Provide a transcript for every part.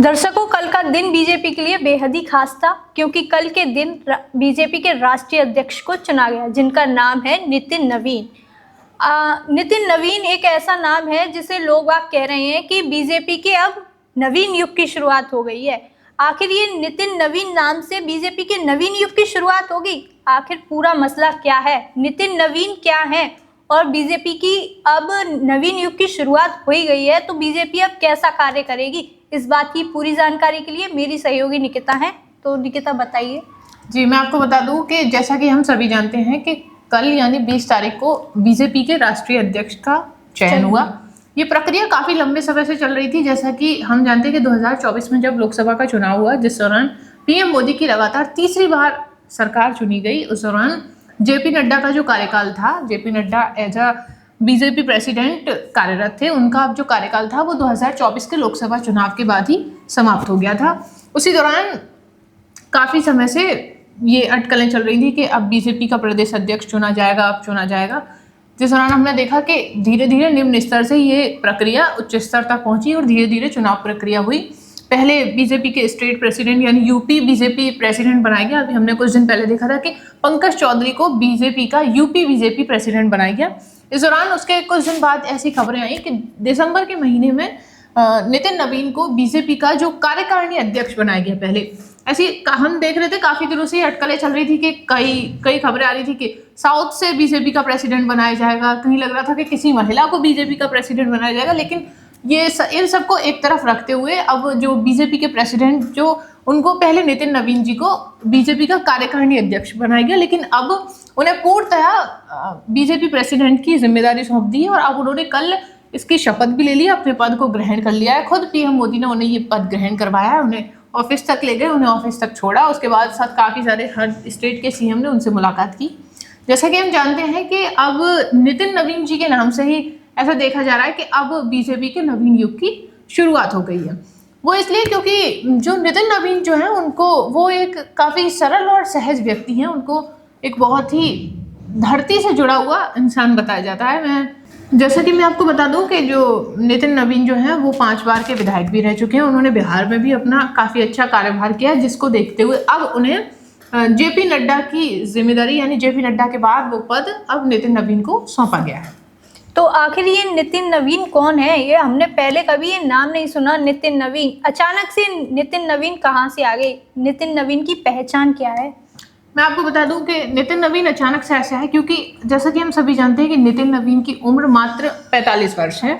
दर्शकों, कल का दिन बीजेपी के लिए बेहद ही खास था क्योंकि कल के दिन बीजेपी के राष्ट्रीय अध्यक्ष को चुना गया, जिनका नाम है नितिन नवीन। नितिन नवीन एक ऐसा नाम है जिसे लोग आप कह रहे हैं कि बीजेपी के अब नवीन युग की शुरुआत हो गई है। आखिर ये नितिन नवीन नाम से बीजेपी के नवीन युग की शुरुआत होगी? आखिर पूरा मसला क्या है, नितिन नवीन क्या है और बीजेपी की अब नवीन युग की शुरुआत हो ही गई है तो बीजेपी अब कैसा कार्य करेगी, इस बात की पूरी जानकारी के लिए मेरी सहयोगी निकिता है। तो निकिता बताइए। जी, मैं आपको बता दूं कि जैसा कि हम सभी जानते हैं कि कल यानी 20 तारीख को बीजेपी के राष्ट्रीय अध्यक्ष का चयन हुआ। ये प्रक्रिया काफ़ी लंबे समय से चल रही थी। जैसा कि हम जानते हैं कि 2024 में जब लोकसभा का चुनाव हुआ, जिस दौरान पीएम मोदी की लगातार तीसरी बार सरकार चुनी गई, उस दौरान जेपी नड्डा का जो कार्यकाल था, JP Nadda as a BJP president कार्यरत थे। उनका जो कार्यकाल था वो 2024 के लोकसभा चुनाव के बाद ही समाप्त हो गया था। उसी दौरान काफ़ी समय से ये अटकलें चल रही थी कि अब बीजेपी का प्रदेश अध्यक्ष चुना जाएगा, अब चुना जाएगा। जिस दौरान हमने देखा कि धीरे धीरे निम्न स्तर से ये प्रक्रिया उच्च स्तर तक पहुंची और धीरे धीरे चुनाव प्रक्रिया हुई। पहले बीजेपी के स्टेट प्रेसिडेंट यानी यूपी बीजेपी प्रेसिडेंट बनाया गया। अभी हमने कुछ दिन पहले देखा था कि पंकज चौधरी को बीजेपी का यूपी बीजेपी प्रेसिडेंट बनाया गया। इस दौरान उसके कुछ दिन बाद ऐसी खबरें आई कि दिसंबर के महीने में नितिन नवीन को बीजेपी का जो कार्यकारिणी अध्यक्ष बनाया गया। पहले ऐसी हम देख रहे थे, काफी दिनों से अटकलें चल रही थी कि कई खबरें आ रही थी कि साउथ से बीजेपी का प्रेसिडेंट बनाया जाएगा, कहीं लग रहा था कि किसी महिला को बीजेपी का प्रेसिडेंट बनाया जाएगा। लेकिन ये इन सबको एक तरफ रखते हुए अब जो बीजेपी के प्रेसिडेंट जो उनको पहले नितिन नवीन जी को बीजेपी का कार्यकारिणी अध्यक्ष बनाया गया, लेकिन अब उन्हें पूर्णतः बीजेपी प्रेसिडेंट की जिम्मेदारी सौंप दी है और अब उन्होंने कल इसकी शपथ भी ले ली, अपने पद को ग्रहण कर लिया है। खुद पीएम मोदी ने उन्हें ये पद ग्रहण करवाया है, उन्हें ऑफिस तक ले गए, उन्हें ऑफिस तक छोड़ा। उसके बाद साथ काफ़ी सारे हर स्टेट के सीएम ने उनसे मुलाकात की। जैसा कि हम जानते हैं कि अब नितिन नवीन जी के नाम से ही ऐसा देखा जा रहा है कि अब बीजेपी के नवीन युग की शुरुआत हो गई है। वो इसलिए क्योंकि जो नितिन नवीन जो है उनको वो एक काफ़ी सरल और सहज व्यक्ति हैं। उनको एक बहुत ही धरती से जुड़ा हुआ इंसान बताया जाता है। जैसा कि मैं आपको बता दूं कि जो नितिन नवीन जो हैं वो 5 बार के विधायक भी रह चुके हैं। उन्होंने बिहार में भी अपना काफ़ी अच्छा कार्यभार किया, जिसको देखते हुए अब उन्हें जेपी नड्डा की जिम्मेदारी यानी जेपी नड्डा के बाद वो पद अब नितिन नवीन को सौंपा गया है। तो आखिर ये नितिन नवीन कौन है? ये हमने पहले कभी ये नाम नहीं सुना, नितिन नवीन। अचानक से नितिन नवीन कहाँ से आ गए? नितिन नवीन की पहचान क्या है? मैं आपको बता दूं कि नितिन नवीन अचानक से ऐसा है क्योंकि जैसा कि हम सभी जानते हैं कि नितिन नवीन की उम्र मात्र 45 वर्ष है।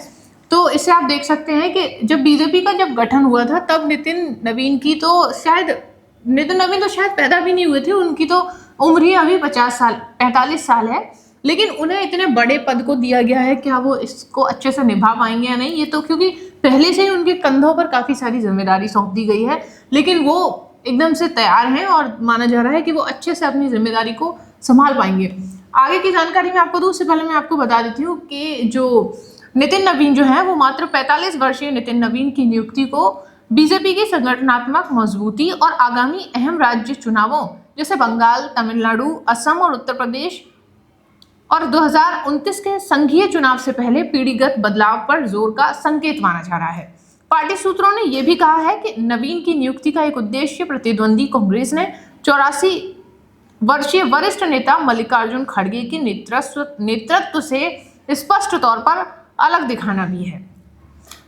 तो इससे आप देख सकते हैं कि जब बीजेपी का गठन हुआ था तब नितिन नवीन तो शायद पैदा भी नहीं हुए थे। उनकी तो उम्र ही अभी 45 साल है, लेकिन उन्हें इतने बड़े पद को दिया गया है। क्या वो इसको अच्छे से निभा पाएंगे या नहीं, ये तो क्योंकि पहले से ही उनके कंधों पर काफ़ी सारी जिम्मेदारी सौंप दी गई है, लेकिन वो एकदम से तैयार हैं और माना जा रहा है कि वो अच्छे से अपनी जिम्मेदारी को संभाल पाएंगे। आगे की जानकारी मैं आपको दूं उससे पहले मैं आपको बता देती हूँ कि जो नितिन नवीन जो है वो मात्र 45 वर्षीय नितिन नवीन की नियुक्ति को बीजेपी की संगठनात्मक मजबूती और आगामी अहम राज्य चुनावों जैसे बंगाल, तमिलनाडु, असम और उत्तर प्रदेश और 2029 के संघीय चुनाव से पहले पीढ़ीगत बदलाव पर जोर का संकेत माना जा रहा है। पार्टी सूत्रों ने यह भी कहा है कि नवीन की नियुक्ति का एक उद्देश्य प्रतिद्वंदी कांग्रेस ने 84 वर्षीय वरिष्ठ नेता मल्लिकार्जुन खड़गे के नेतृत्व से स्पष्ट तौर पर अलग दिखाना भी है।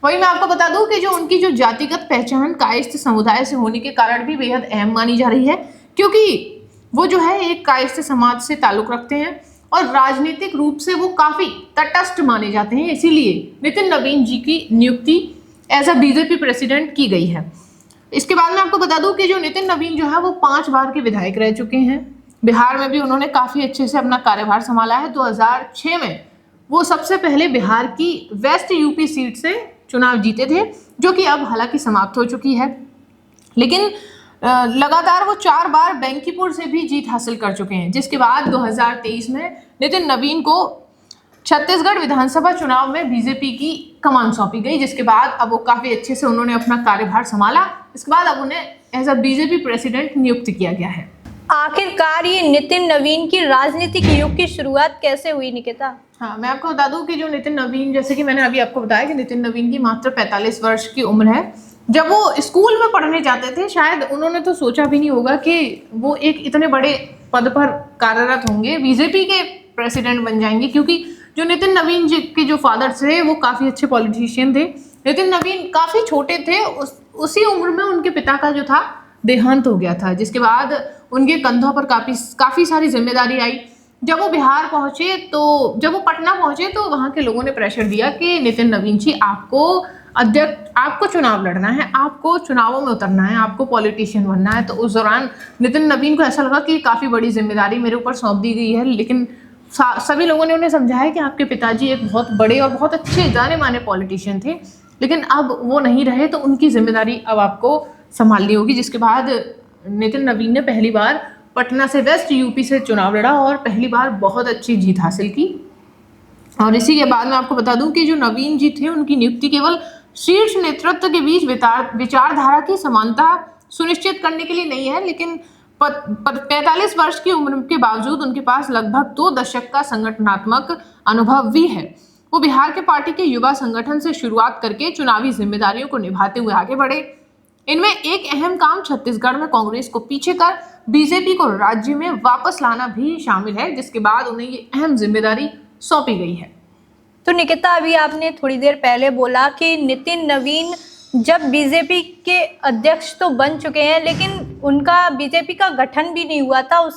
वही मैं आपको बता दूं कि जो उनकी जो जातिगत पहचान कायस्थ समुदाय से होने के कारण भी बेहद अहम मानी जा रही है, क्योंकि वो जो है एक कायस्थ समाज से ताल्लुक रखते हैं और राजनीतिक रूप से वो काफी तटस्थ माने जाते हैं। इसीलिए नितिन नवीन जी की नियुक्ति एज अ बीजेपी प्रेसिडेंट की गई है। इसके बाद मैं आपको बता दूं कि जो नितिन नवीन जो है वो 5 बार के विधायक रह चुके हैं। बिहार में भी उन्होंने काफ़ी अच्छे से अपना कार्यभार संभाला है। 2006 में वो सबसे पहले बिहार की वेस्ट यूपी सीट से चुनाव जीते थे, जो कि अब हालांकि समाप्त हो चुकी है। लेकिन लगातार वो 4 बार बैंकीपुर से भी जीत हासिल कर चुके हैं, जिसके बाद 2023 में नितिन नवीन को छत्तीसगढ़ विधानसभा चुनाव में बीजेपी की कमान सौंपी गई, जिसके बाद अब वो काफ़ी अच्छे से उन्होंने अपना कार्यभार संभाला। इसके बाद अब उन्हें एज अ बीजेपी प्रेसिडेंट नियुक्त किया गया है। आखिरकार ये नितिन नवीन की राजनीतिक युग की शुरुआत कैसे हुई निकिता? हाँ, मैं आपको बता दूं कि जो नितिन नवीन, जैसे कि मैंने अभी आपको बताया कि नितिन नवीन की मात्र 45 वर्ष की उम्र है जब वो स्कूल में पढ़ने जाते थे शायद उन्होंने तो सोचा भी नहीं होगा कि वो एक इतने बड़े पद पर कार्यरत होंगे, बीजेपी के प्रेसिडेंट बन जाएंगे। क्योंकि जो नितिन नवीन जी के जो फादर थे वो काफ़ी अच्छे पॉलिटिशियन थे। नितिन नवीन काफ़ी छोटे थे, उसी उम्र में उनके पिता का जो था देहांत हो गया था, जिसके बाद उनके कंधों पर काफ़ी सारी जिम्मेदारी आई। जब वो बिहार पहुंचे तो जब वो पटना पहुंचे तो वहाँ के लोगों ने प्रेशर दिया कि नितिन नवीन जी आपको चुनाव लड़ना है, आपको चुनावों में उतरना है, आपको पॉलिटिशियन बनना है। तो उस दौरान नितिन नवीन को ऐसा लगा कि काफ़ी बड़ी जिम्मेदारी मेरे ऊपर सौंप दी गई है, लेकिन सभी लोगों ने उन्हें समझाया कि आपके पिताजी एक बहुत बड़े और बहुत अच्छे जाने माने पॉलिटिशियन थे, लेकिन अब वो नहीं रहे तो उनकी जिम्मेदारी अब आपको संभालनी होगी। जिसके बाद नितिन नवीन ने पहली बार पटना से वेस्ट यूपी से चुनाव लड़ा और पहली बार बहुत अच्छी जीत हासिल की। और इसी के बाद मैं आपको बता दूं कि जो नवीन जी थे उनकी नियुक्ति केवल शीर्ष नेतृत्व के बीच विचारधारा की समानता सुनिश्चित करने के लिए नहीं है, लेकिन 45 वर्ष की उम्र के बावजूद उनके पास लगभग 2 दशक का संगठनात्मक अनुभव भी है। वो बिहार के पार्टी के युवा संगठन से शुरुआत करके चुनावी जिम्मेदारियों को निभाते हुए आगे बढ़े। इनमें एक अहम काम छत्तीसगढ़ में कांग्रेस को पीछे कर बीजेपी को राज्य में वापस लाना भी शामिल है, जिसके बाद उन्हें ये अहम जिम्मेदारी सौंपी गई है। तो निकिता, अभी आपने थोड़ी देर पहले बोला कि नितिन नवीन जब बीजेपी के अध्यक्ष तो बन चुके हैं, लेकिन उनका बीजेपी का गठन भी नहीं हुआ था,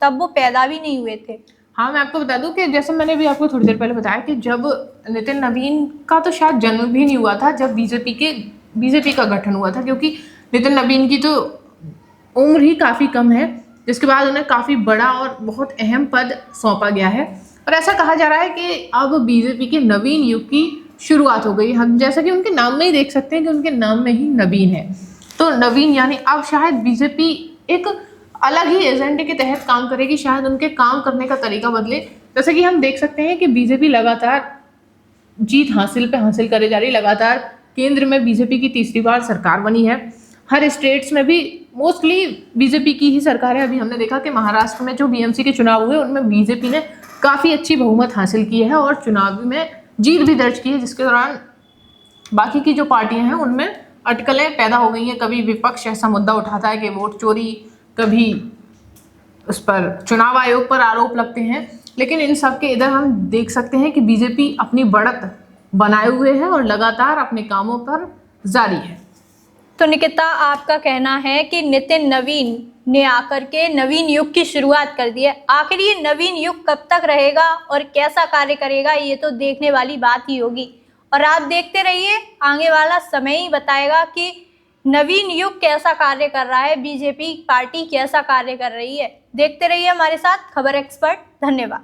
तब वो पैदा भी नहीं हुए थे। हाँ, मैं आपको बता दूं कि जैसे मैंने भी आपको थोड़ी देर पहले बताया कि जब नितिन नवीन का तो शायद जन्म भी नहीं हुआ था जब बीजेपी का गठन हुआ था, क्योंकि नितिन नवीन की तो उम्र ही काफ़ी कम है, जिसके बाद उन्हें काफ़ी बड़ा और बहुत अहम पद सौंपा गया है। और ऐसा कहा जा रहा है कि अब बीजेपी के नवीन युग की शुरुआत हो गई। हम जैसा कि उनके नाम में ही देख सकते हैं कि उनके नाम में ही नवीन है, तो नवीन यानी अब शायद बीजेपी एक अलग ही एजेंडे के तहत काम करेगी, शायद उनके काम करने का तरीका बदले। जैसे कि हम देख सकते हैं कि बीजेपी लगातार जीत हासिल करे जा रही, लगातार केंद्र में बीजेपी की तीसरी बार सरकार बनी है। हर स्टेट्स में भी मोस्टली बीजेपी की ही सरकार है। अभी हमने देखा कि महाराष्ट्र में जो बीएमसी के चुनाव हुए उनमें बीजेपी ने काफ़ी अच्छी बहुमत हासिल की है और चुनाव में जीत भी दर्ज की है, जिसके दौरान बाकी की जो पार्टियां हैं उनमें अटकलें पैदा हो गई हैं। कभी विपक्ष ऐसा मुद्दा उठाता है कि वोट चोरी, कभी उस पर चुनाव आयोग पर आरोप लगते हैं, लेकिन इन सब के इधर हम देख सकते हैं कि बीजेपी अपनी बढ़त बनाए हुए है और लगातार अपने कामों पर जारी है। तो निकिता, आपका कहना है कि नितिन नवीन ने आकर के नवीन युग की शुरुआत कर दी है। आखिर ये नवीन युग कब तक रहेगा और कैसा कार्य करेगा, ये तो देखने वाली बात ही होगी। और आप देखते रहिए, आगे वाला समय ही बताएगा कि नवीन युग कैसा कार्य कर रहा है, बीजेपी पार्टी कैसा कार्य कर रही है। देखते रहिए हमारे साथ खबर एक्सपर्ट। धन्यवाद।